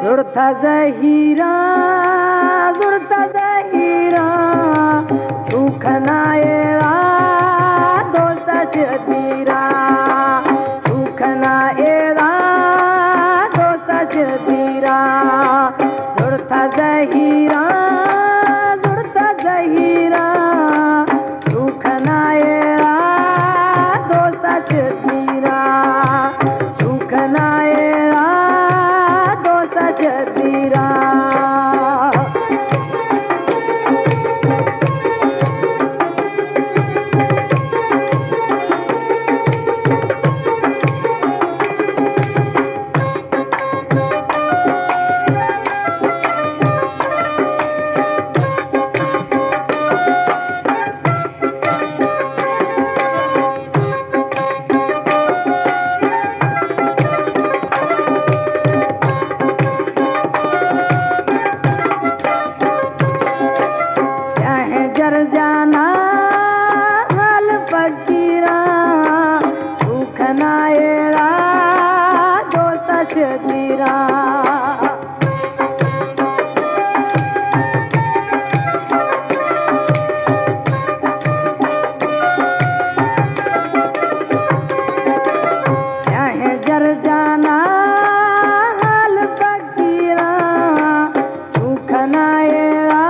जुड़ता जहीरा तू खनाएरा दोस्त शदीरा तू खनाएरा दोस्त शदीरा जुड़ता जहीरा तू खनाएरा दोस्त शदीरा तू खनाएरा दोस्त शदीरा जर जाना हाल फकीरा तू खनाएरा दोस्त शदीरा जर जाना हाल फकीरा तू खनाएरा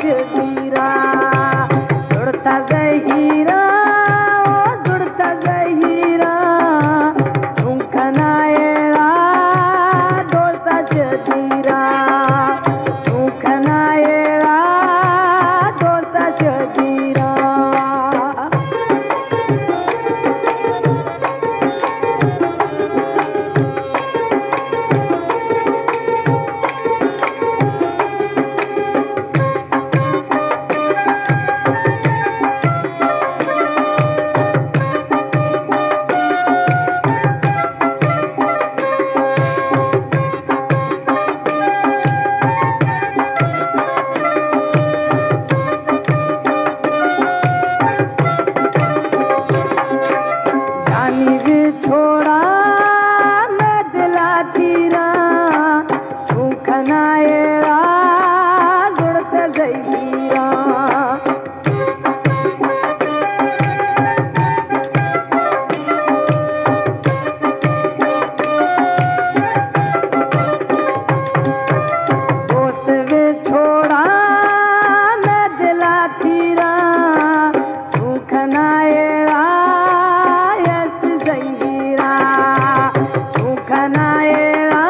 शदीरा जुड़ता जहीरा तू खनाएरा दोस्त शदीरा तू खनाएरा दोस्त शदीरा छोड़ा मैं दिला तीरा तू खनाएरा जुड़ते जहीरा दोस्त वे छोड़ा मैं दिला तीरा तू खनाएरा तू खनाएरा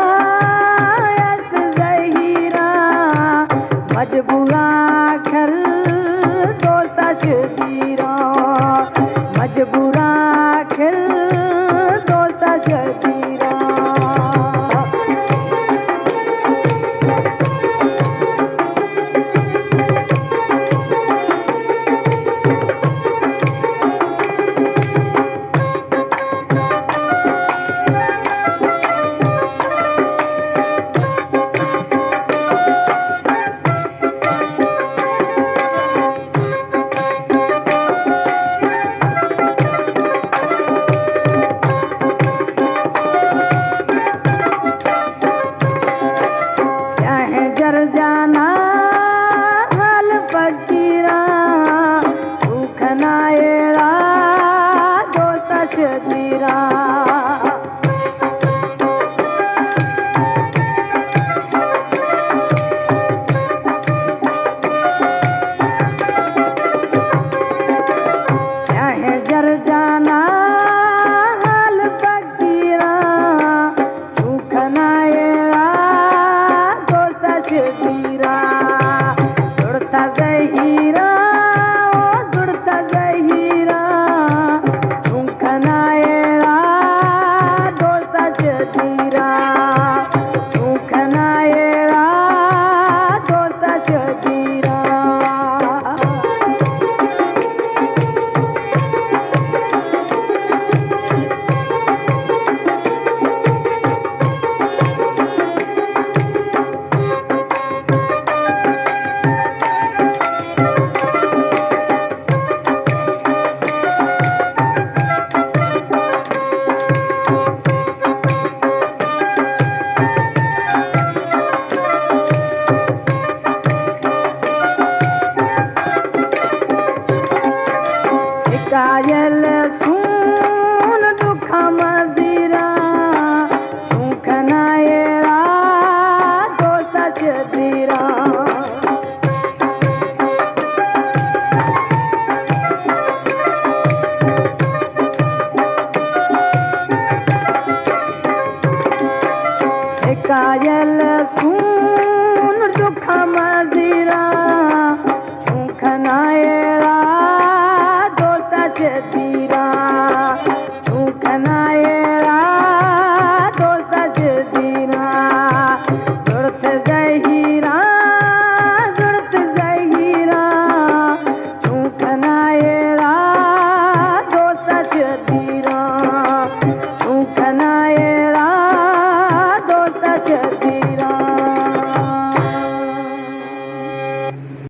जहीरा मजबूरा खल दोस्त शदीरा मजबूरा खल दोस्त शदीरा कायल सून दुख मजीरा छूखनाएरा दोस्त छतीरा छूखनाएरा दोस्त छतीरा जुड़त जहीरा छूखनाएरा दोस्त छतीरा छूखनाएरा दोस्त छतीरा